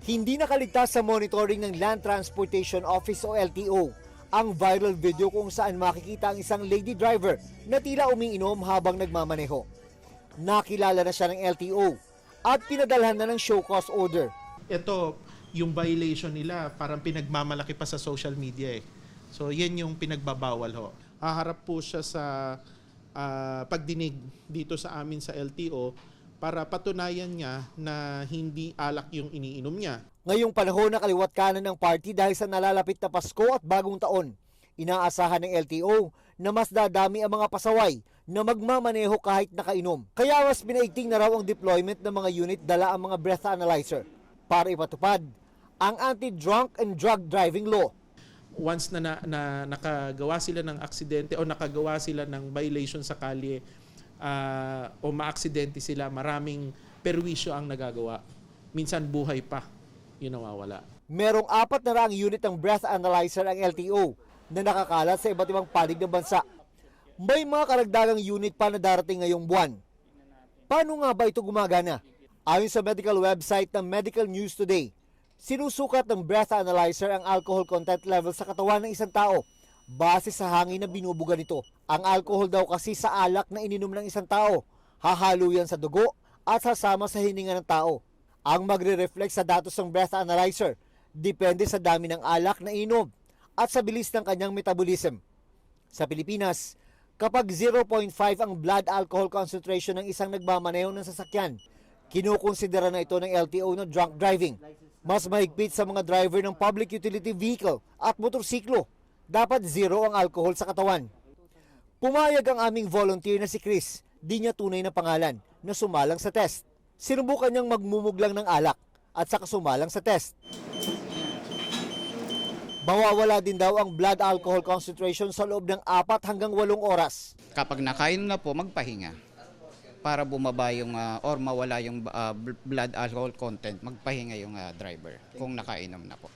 Hindi nakaligtas sa monitoring ng Land Transportation Office o LTO ang viral video kung saan makikita ang isang lady driver na tila umiinom habang nagmamaneho. Nakilala na siya ng LTO at pinadalhan na ng show cause order. Ito, yung violation nila, parang pinagmamalaki pa sa social media eh. So, yan yung pinagbabawal ho. Haharap po siya sa pagdinig dito sa amin sa LTO para patunayan niya na hindi alak yung iniinom niya. Ngayong panahon na kaliwat kanan ng party dahil sa nalalapit na Pasko at Bagong Taon, inaasahan ng LTO na mas dadami ang mga pasaway na magmamaneho kahit nakainom. Kaya mas pinaigting na raw ang deployment ng mga unit dala ang mga breath analyzer para ipatupad ang anti-drunk and drug driving law. Once na nakagawa sila ng aksidente o nakagawa sila ng violation sa kalye o maaksidente sila, maraming perwisyo ang nagagawa. Minsan buhay pa yung nawawala. Merong 400 unit ng breath analyzer ang LTO na nakakalat sa iba't ibang panig ng bansa. May mga karagdagang unit pa na darating ngayong buwan. Paano nga ba ito gumagana? Ayon sa medical website ng Medical News Today, sinusukat ng breath analyzer ang alcohol content level sa katawan ng isang tao base sa hangin na binubuga nito. Ang alcohol daw kasi sa alak na ininom ng isang tao, hahalo yan sa dugo at sasama sa hininga ng tao. Ang magre-reflect sa datos ng breath analyzer depende sa dami ng alak na ininom at sa bilis ng kanyang metabolism. Sa Pilipinas, kapag 0.5 ang blood alcohol concentration ng isang nagmamaneho ng sasakyan, kinukonsidera na ito ng LTO na drunk driving. Mas mahigpit sa mga driver ng public utility vehicle at motorsiklo. Dapat 0 ang alcohol sa katawan. Pumayag ang aming volunteer na si Chris, di niya tunay na pangalan, na sumalang sa test. Sinubukan niyang magmumuglang ng alak at saka sumalang sa test. Mawawala din daw ang blood alcohol concentration sa loob ng 4 hanggang 8 oras. Kapag nakainom na po, magpahinga para bumaba yung or mawala yung blood alcohol content, magpahinga yung driver kung nakainom na po.